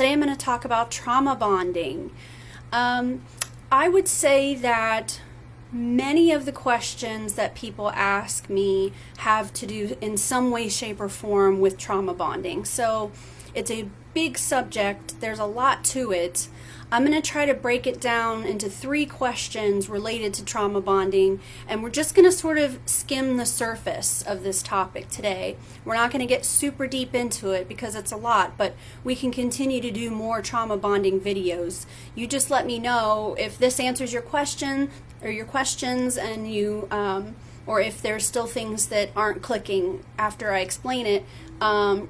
Today I'm going to talk about trauma bonding. I would say that many of the questions that people ask me have to do in some way, shape, or form with trauma bonding. So it's a big subject. There's a lot to it. I'm going to try to break it down into 3 questions related to trauma bonding, and we're just going to sort of skim the surface of this topic today. We're not going to get super deep into it because it's a lot, but we can continue to do more trauma bonding videos. You just let me know if this answers your question or your questions, and you or if there's still things that aren't clicking after I explain it.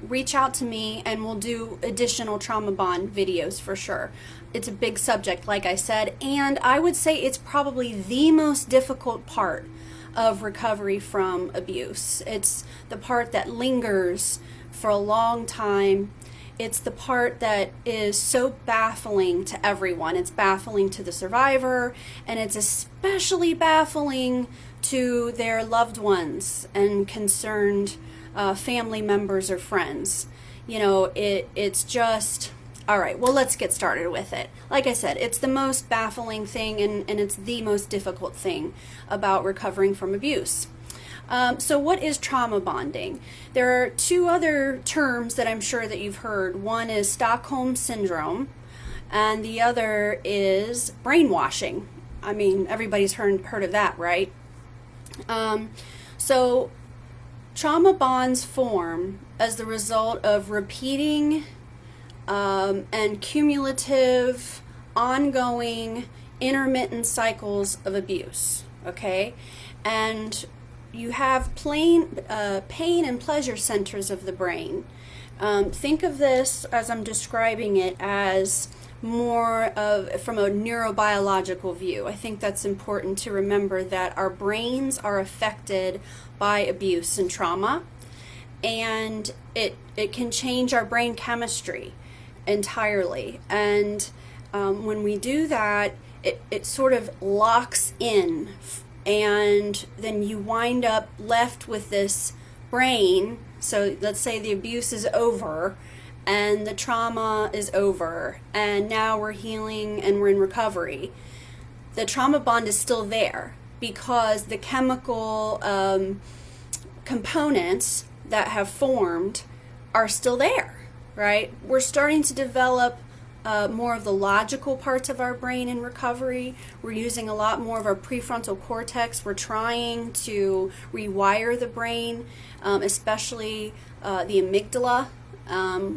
Reach out to me and we'll do additional trauma bond videos for sure. It's a big subject, like I said, and I would say it's probably the most difficult part of recovery from abuse. It's the part that lingers for a long time. It's the part that is so baffling to everyone. It's baffling to the survivor, and it's especially baffling to their loved ones and concerned family members or friends. You know, it's just... All right, well, let's get started with it. Like I said, it's the most baffling thing, and it's the most difficult thing about recovering from abuse. So what is trauma bonding? There are 2 other terms that I'm sure that you've heard. One is Stockholm Syndrome, and the other is brainwashing. I mean, everybody's heard of that, right? So trauma bonds form as the result of repeating and cumulative, ongoing, intermittent cycles of abuse, okay? And you have pain and pleasure centers of the brain. Think of this, as I'm describing it, as more of from a neurobiological view. I think that's important to remember, that our brains are affected by abuse and trauma, and it can change our brain chemistry entirely. And when we do that, it sort of locks in, and then you wind up left with this brain. So let's say the abuse is over and the trauma is over, and now we're healing and we're in recovery. The trauma bond is still there because the chemical components that have formed are still there, right? We're starting to develop more of the logical parts of our brain in recovery. We're using a lot more of our prefrontal cortex. We're trying to rewire the brain, especially the amygdala.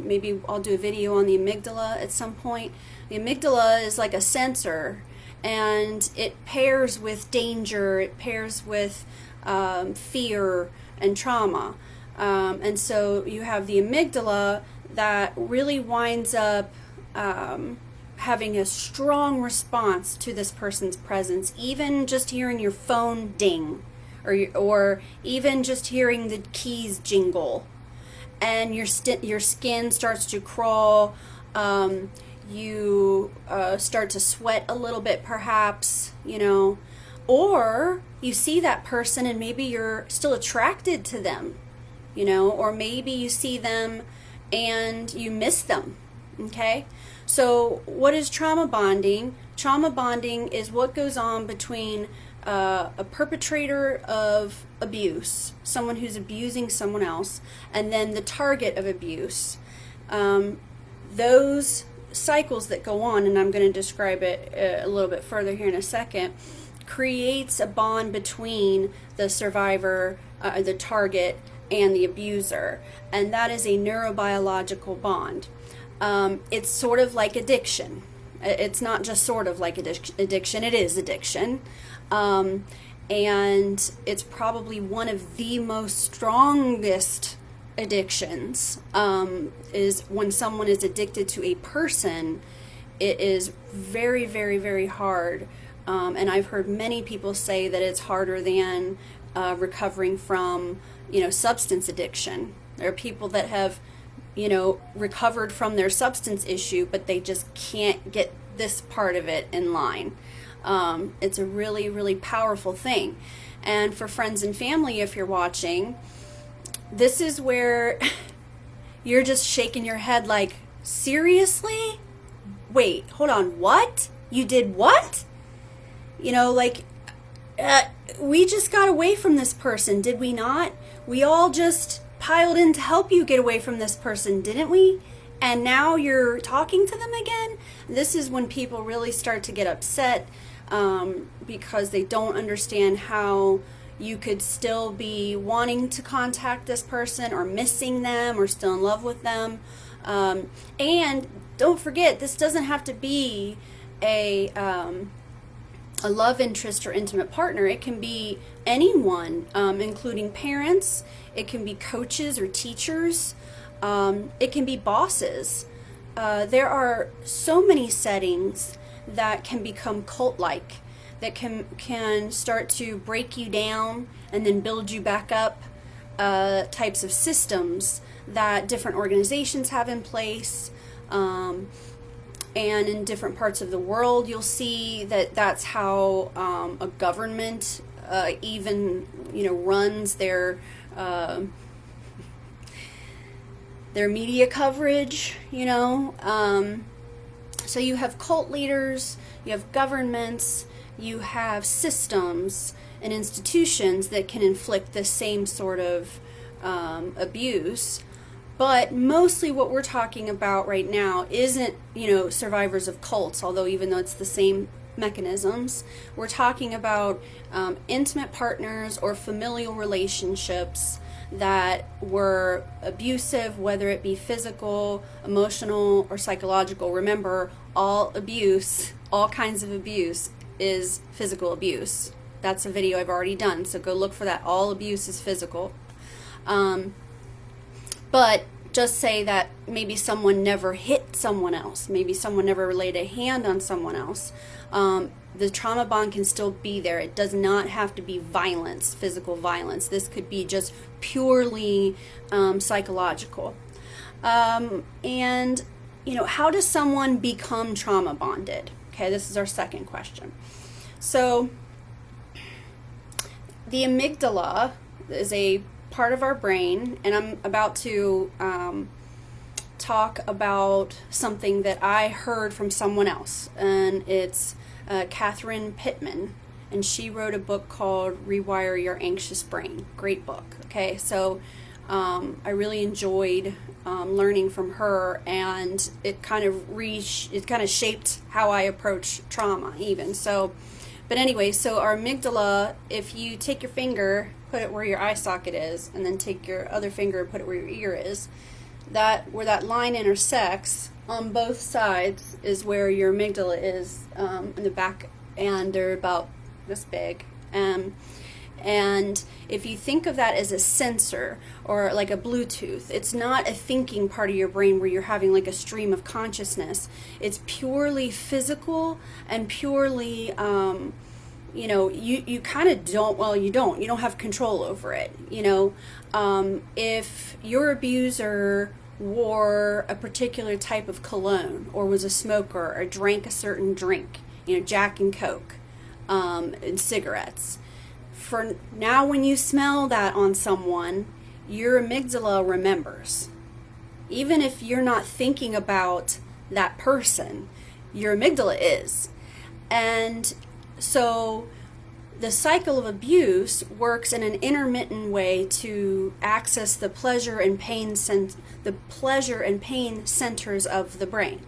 Maybe I'll do a video on the amygdala at some point. The amygdala is like a sensor, and it pairs with danger, it pairs with fear and trauma. And so you have the amygdala that really winds up having a strong response to this person's presence, even just hearing your phone ding, or even just hearing the keys jingle, and your skin starts to crawl. You start to sweat a little bit, perhaps, you know, or you see that person and maybe you're still attracted to them, you know, or maybe you see them and you miss them. Okay, so what is trauma bonding? Trauma bonding is what goes on between a perpetrator of abuse, someone who's abusing someone else, and then the target of abuse. Those cycles that go on, and I'm going to describe it a little bit further here in a second, creates a bond between the survivor, the target, and the abuser, and that is a neurobiological bond. It's sort of like addiction. It's not just sort of like addiction, it is addiction. And it's probably one of the most strongest addictions, is when someone is addicted to a person. It is very, very, very hard. And I've heard many people say that it's harder than recovering from, substance addiction. There are people that have, recovered from their substance issue, but they just can't get this part of it in line. It's a really, really powerful thing. And for friends and family, if you're watching, this is where you're just shaking your head like, Seriously? Wait, hold on, what? You did what? You know, like, we just got away from this person, did we not? We all just piled in to help you get away from this person, didn't we? And now you're talking to them again? This is when people really start to get upset, because they don't understand how you could still be wanting to contact this person or missing them or still in love with them. And don't forget, this doesn't have to be a love interest or intimate partner. It can be anyone, including parents. It can be coaches or teachers. It can be bosses. There are so many settings that can become cult-like, that can start to break you down and then build you back up, types of systems that different organizations have in place. And in different parts of the world, you'll see that that's how a government even, runs their media coverage, So you have cult leaders, you have governments, you have systems and institutions that can inflict the same sort of abuse. But mostly what we're talking about right now isn't, survivors of cults, although even though it's the same mechanisms, we're talking about intimate partners or familial relationships that were abusive, whether it be physical, emotional, or psychological. Remember, all abuse, all kinds of abuse is physical abuse. That's a video I've already done, so go look for that. All abuse is physical. But just say that maybe someone never hit someone else. Maybe someone never laid a hand on someone else. The trauma bond can still be there. It does not have to be violence, physical violence. This could be just purely psychological. And, how does someone become trauma bonded? Okay, this is our second question. So, the amygdala is a part of our brain, and I'm about to talk about something that I heard from someone else, and it's Catherine Pittman, and she wrote a book called Rewire Your Anxious Brain. Great book. Okay, so I really enjoyed learning from her, and it kind of shaped how I approach trauma even. So, but anyway, so our amygdala, if you take your finger, put it where your eye socket is, and then take your other finger and put it where your ear is, where that line intersects on both sides is where your amygdala is, in the back, and they're about this big. And if you think of that as a sensor or like a Bluetooth, it's not a thinking part of your brain where you're having like a stream of consciousness. It's purely physical and purely, you kind of you don't have control over it. If your abuser wore a particular type of cologne or was a smoker or drank a certain drink, Jack and Coke, and cigarettes, for now when you smell that on someone, your amygdala remembers. Even if you're not thinking about that person, your amygdala is. And so the cycle of abuse works in an intermittent way to access the pleasure and pain centers of the brain.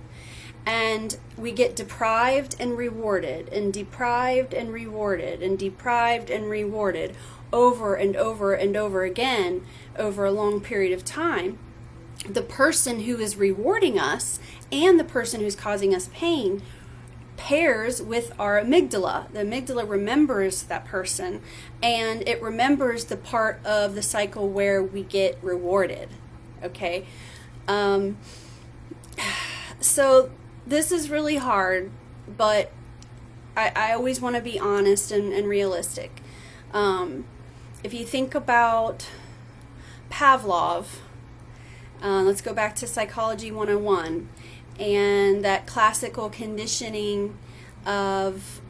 And we get deprived and rewarded, and deprived and rewarded, and deprived and rewarded over and over and over again over a long period of time. The person who is rewarding us and the person who's causing us pain pairs with our amygdala. The amygdala remembers that person, and it remembers the part of the cycle where we get rewarded. Okay? So this is really hard, but I always want to be honest and realistic. If you think about Pavlov, let's go back to Psychology 101, and that classical conditioning of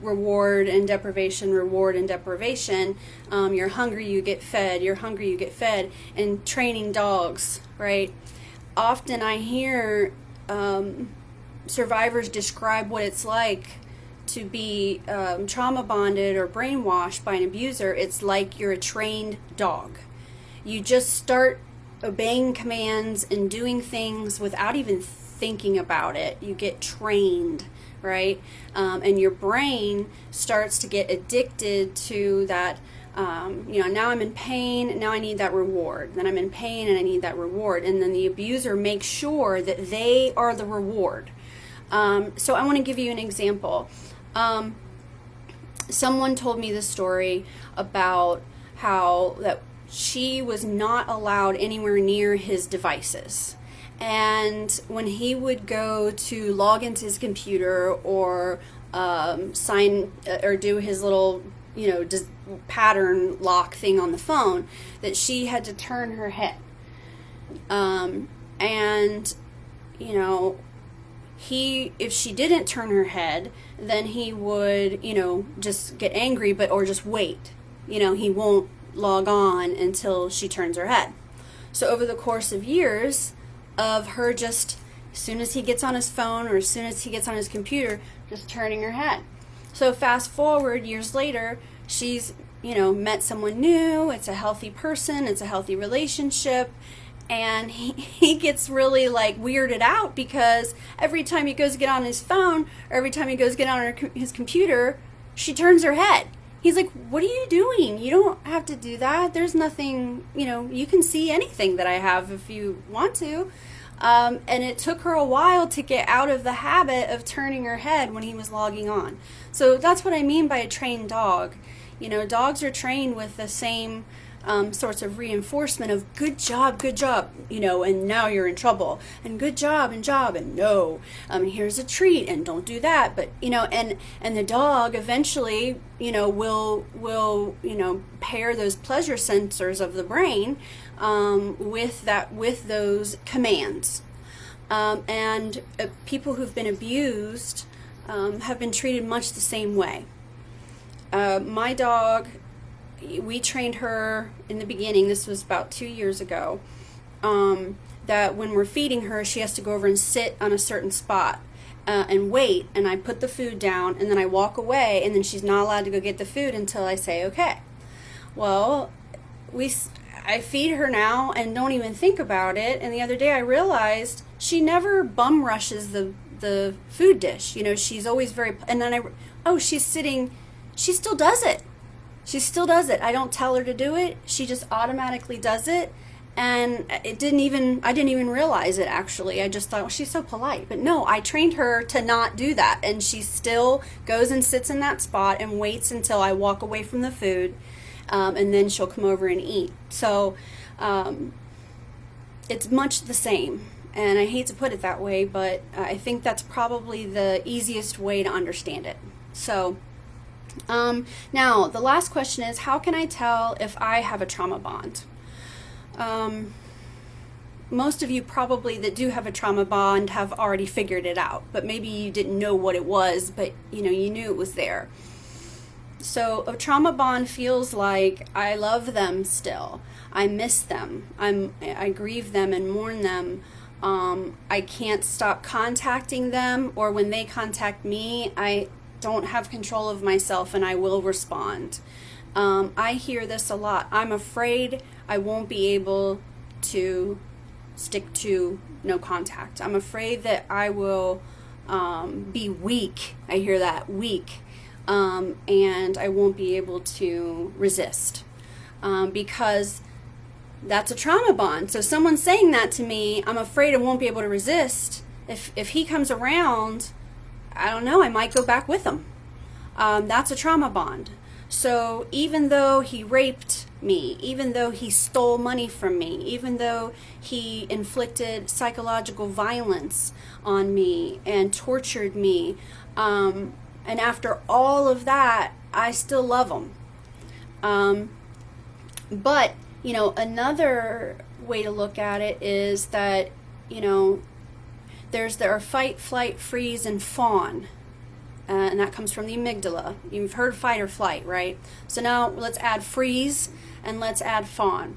reward and deprivation, reward and deprivation. You're hungry, you get fed. You're hungry, you get fed. And training dogs, right? often I hear survivors describe what it's like to be trauma bonded or brainwashed by an abuser. It's like you're a trained dog. You just start obeying commands and doing things without even thinking about it. You get trained, right? And your brain starts to get addicted to that. Now I'm in pain, now I need that reward. Then I'm in pain and I need that reward. And then the abuser makes sure that they are the reward. So I want to give you an example. Someone told me the story about how that she was not allowed anywhere near his devices. And when he would go to log into his computer or sign or do his little, pattern lock thing on the phone, that she had to turn her head. If she didn't turn her head, then he would, just get angry, or just wait. He won't log on until she turns her head. So over the course of years of her just, as soon as he gets on his phone or as soon as he gets on his computer, just turning her head. So fast forward years later, she's, met someone new, it's a healthy person, it's a healthy relationship, and he gets really weirded out because every time he goes to get on his phone or every time he goes to get on his computer, she turns her head. He's like, what are you doing? You don't have to do that. There's nothing, you can see anything that I have if you want to. And it took her a while to get out of the habit of turning her head when he was logging on. So that's what I mean by a trained dog. Dogs are trained with the same sorts of reinforcement of good job, and now you're in trouble, and good job, and no, here's a treat, and don't do that. But, and the dog eventually, will pair those pleasure sensors of the brain with those commands. And people who've been abused have been treated much the same way. My dog, we trained her in the beginning, this was about 2 years ago, that when we're feeding her, she has to go over and sit on a certain spot and wait, and I put the food down, and then I walk away, and then she's not allowed to go get the food until I say okay. Well, I feed her now and don't even think about it, and the other day I realized she never bum rushes the food dish. She's always and then she's sitting, she still does it. I don't tell her to do it. She just automatically does it. And I didn't even realize it, actually. I just thought, well, she's so polite. But no, I trained her to not do that. And she still goes and sits in that spot and waits until I walk away from the food. And then she'll come over and eat. So it's much the same. And I hate to put it that way, but I think that's probably the easiest way to understand it. So now, the last question is, how can I tell if I have a trauma bond? Most of you probably that do have a trauma bond have already figured it out, but maybe you didn't know what it was, but you knew it was there. So a trauma bond feels like I love them still. I miss them. I grieve them and mourn them. I can't stop contacting them, or when they contact me, I don't have control of myself and I will respond. I hear this a lot. I'm afraid I won't be able to stick to no contact. I'm afraid that I will be weak. I hear that, weak. And I won't be able to resist because that's a trauma bond. So someone's saying that to me, I'm afraid I won't be able to resist. If he comes around, I don't know, I might go back with him. That's a trauma bond. So even though he raped me, even though he stole money from me, even though he inflicted psychological violence on me and tortured me, and after all of that, I still love him. But, another way to look at it is that, there are fight, flight, freeze, and fawn. And that comes from the amygdala. You've heard fight or flight, right? So now let's add freeze and let's add fawn.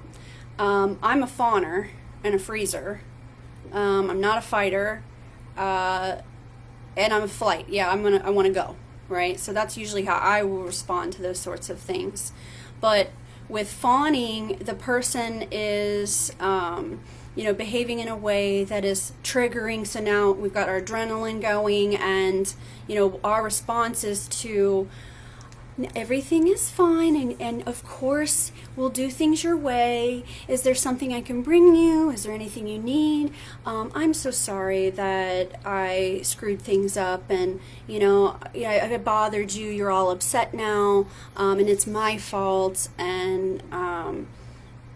I'm a fawner and a freezer. I'm not a fighter, and I'm a flight. Yeah, I want to go, right? So that's usually how I will respond to those sorts of things. But with fawning, the person is, behaving in a way that is triggering. So now we've got our adrenaline going, and, our response is to, everything is fine, and of course we'll do things your way. Is there something I can bring you? Is there anything you need? I'm so sorry that I screwed things up, and I bothered you. You're all upset now, and it's my fault, and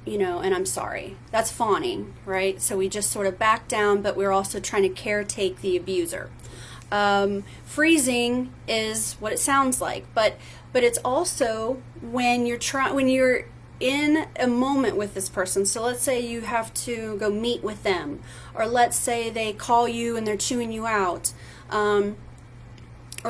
and I'm sorry. That's fawning, right? So we just sort of back down, but we're also trying to caretake the abuser. Freezing is what it sounds like, but it's also when you're in a moment with this person. So let's say you have to go meet with them, or let's say they call you and they're chewing you out, or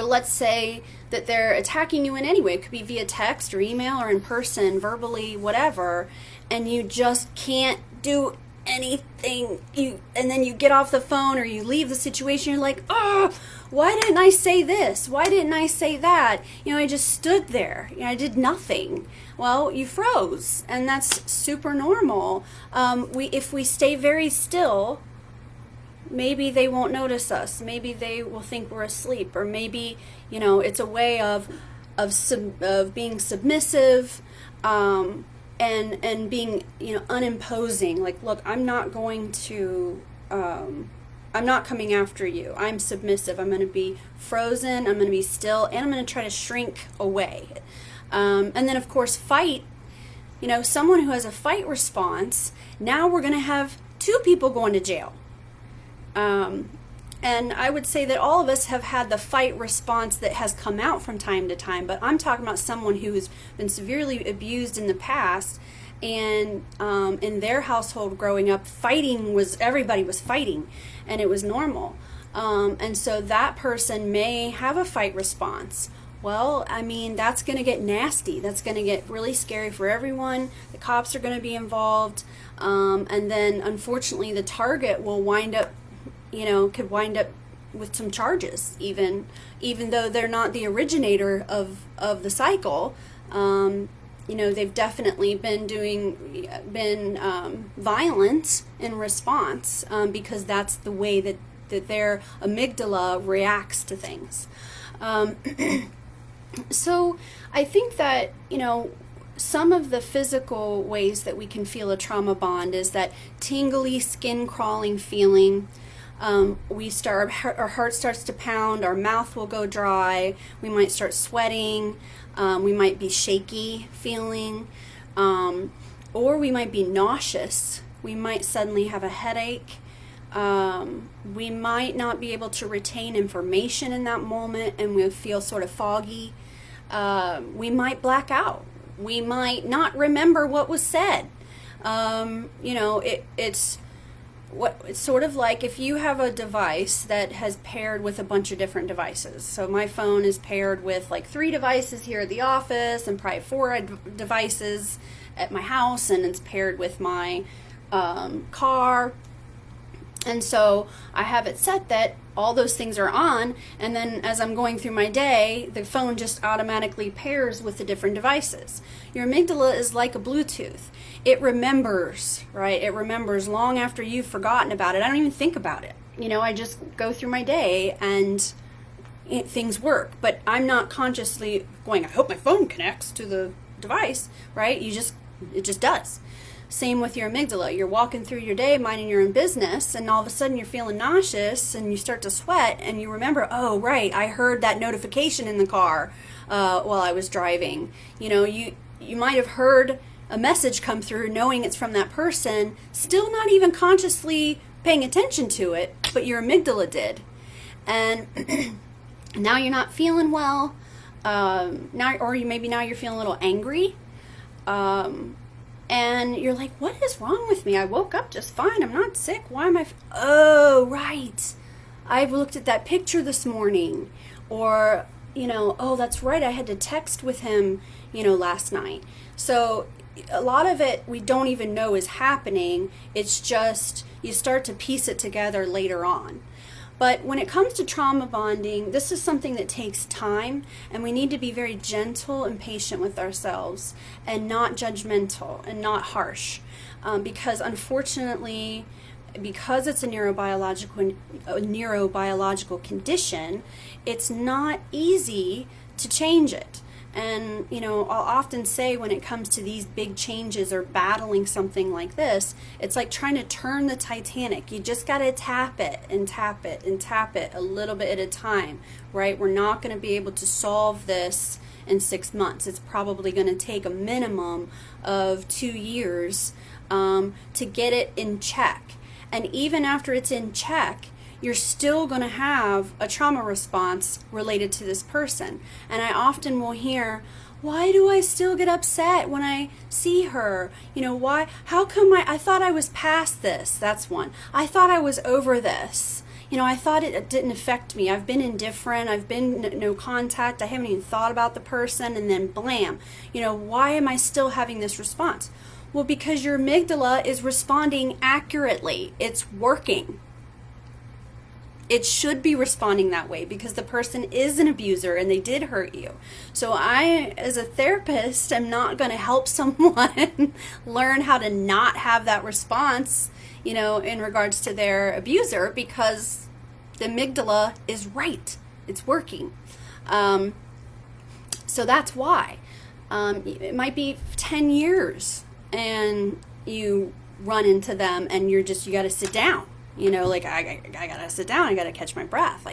let's say that they're attacking you in any way. It could be via text or email or in person, verbally, whatever, and you just can't do anything. And then you get off the phone or you leave the situation. You're like, why didn't I say this? Why didn't I say that? I just stood there. I did nothing. Well, you froze, and that's super normal. If we stay very still, maybe they won't notice us. Maybe they will think we're asleep, or maybe it's a way of being submissive. And being, unimposing. Like, look, I'm not coming after you. I'm submissive. I'm going to be frozen. I'm going to be still, and I'm going to try to shrink away. And then, of course, fight. Someone who has a fight response, now we're going to have two people going to jail. And I would say that all of us have had the fight response that has come out from time to time, but I'm talking about someone who has been severely abused in the past, and in their household growing up, everybody was fighting, and it was normal. And so that person may have a fight response. Well, that's going to get nasty. That's going to get really scary for everyone. The cops are going to be involved. And then, unfortunately, the target will could wind up with some charges, even though they're not the originator of the cycle. They've definitely been violent in response, because that's the way that their amygdala reacts to things. So I think that, some of the physical ways that we can feel a trauma bond is that tingly, skin-crawling feeling. Our heart starts to pound, our mouth will go dry, we might start sweating, we might be shaky feeling, or we might be nauseous. We might suddenly have a headache. We might not be able to retain information in that moment, and we'll feel sort of foggy. We might black out. We might not remember what was said. It's sort of like if you have a device that has paired with a bunch of different devices. So my phone is paired with like 3 devices here at the office, and probably 4 devices at my house, and it's paired with my car. And so I have it set that all those things are on, and then as I'm going through my day, the phone just automatically pairs with the different devices. Your amygdala is like a Bluetooth. It remembers, right? It remembers long after you've forgotten about it. I don't even think about it. I just go through my day and things work, but I'm not consciously going, I hope my phone connects to the device, right? It just does. Same with your amygdala. You're walking through your day, minding your own business, and all of a sudden you're feeling nauseous and you start to sweat, and you remember, oh, right, I heard that notification in the car while I was driving. You might have heard a message come through knowing it's from that person, still not even consciously paying attention to it, but your amygdala did. And now you're not feeling well. Now you're feeling a little angry. And you're like, what is wrong with me? I woke up just fine. I'm not sick. Why am I? Oh, right. I've looked at that picture this morning. Or, oh, that's right. I had to text with him, last night. So a lot of it we don't even know is happening. It's just you start to piece it together later on. But when it comes to trauma bonding, this is something that takes time, and we need to be very gentle and patient with ourselves and not judgmental and not harsh. Because unfortunately, because it's a neurobiological condition, it's not easy to change it. And, I'll often say when it comes to these big changes or battling something like this, it's like trying to turn the Titanic. You just got to tap it and tap it and tap it a little bit at a time, right? We're not going to be able to solve this in 6 months. It's probably going to take a minimum of 2 years to get it in check. And even after it's in check, you're still going to have a trauma response related to this person. And I often will hear, why do I still get upset when I see her? Why? How come I thought I was past this? That's one. I thought I was over this. I thought it didn't affect me. I've been indifferent. I've been no contact. I haven't even thought about the person. And then blam, why am I still having this response? Well, because your amygdala is responding accurately. It's working. It should be responding that way because the person is an abuser and they did hurt you. So I, as a therapist, am not going to help someone learn how to not have that response, in regards to their abuser, because the amygdala is right. It's working. So that's why. It might be 10 years and you run into them and you got to sit down. I gotta sit down, I gotta catch my breath,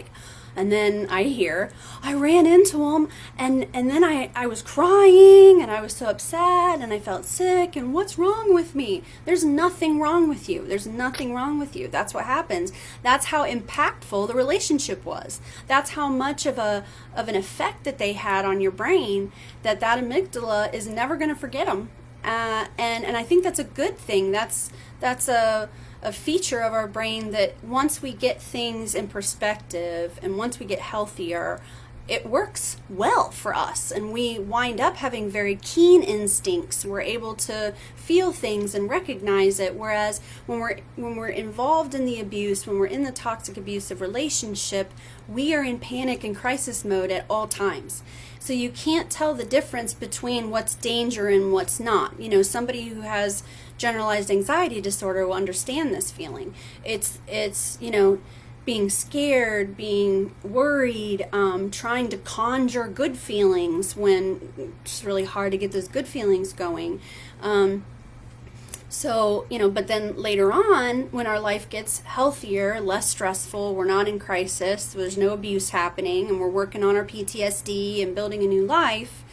and then I hear, I ran into him, and then I was crying, and I was so upset, and I felt sick, and what's wrong with me? There's nothing wrong with you. There's nothing wrong with you. That's what happens. That's how impactful the relationship was. That's how much of an effect that they had on your brain, that amygdala is never gonna forget them, and I think that's a good thing. That's a feature of our brain that once we get things in perspective and once we get healthier, it works well for us, and we wind up having very keen instincts. We're able to feel things and recognize it, whereas when we're involved in the abuse, when we're in the toxic abusive relationship, we are in panic and crisis mode at all times. So you can't tell the difference between what's danger and what's not. Somebody who has generalized anxiety disorder will understand this feeling. It's being scared, being worried, trying to conjure good feelings when it's really hard to get those good feelings going. But then later on, when our life gets healthier, less stressful, we're not in crisis, there's no abuse happening, and we're working on our PTSD and building a new life,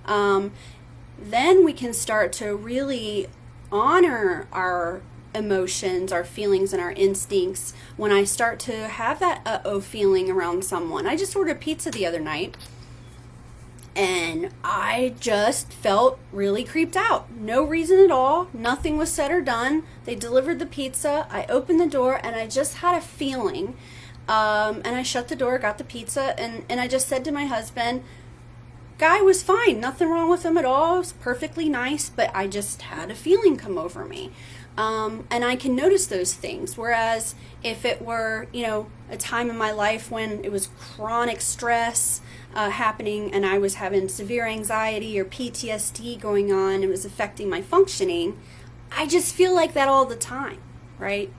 then we can start to really honor our emotions, our feelings, and our instincts. When I start to have that uh-oh feeling around someone, I just ordered pizza the other night, and I just felt really creeped out. No reason at all. Nothing was said or done. They delivered the pizza. I opened the door, and I just had a feeling. And I shut the door, got the pizza, and I just said to my husband, guy was fine. Nothing wrong with him at all. It was perfectly nice, but I just had a feeling come over me. And I can notice those things. Whereas if it were, a time in my life when it was chronic stress happening and I was having severe anxiety or PTSD going on, it was affecting my functioning, I just feel like that all the time, right?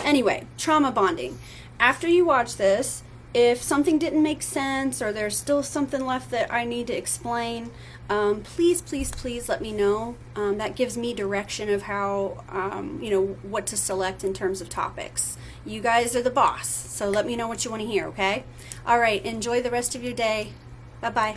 Anyway, trauma bonding. After you watch this, if something didn't make sense or there's still something left that I need to explain, please let me know. That gives me direction of how, what to select in terms of topics. You guys are the boss, so let me know what you want to hear, okay? All right, enjoy the rest of your day. Bye-bye.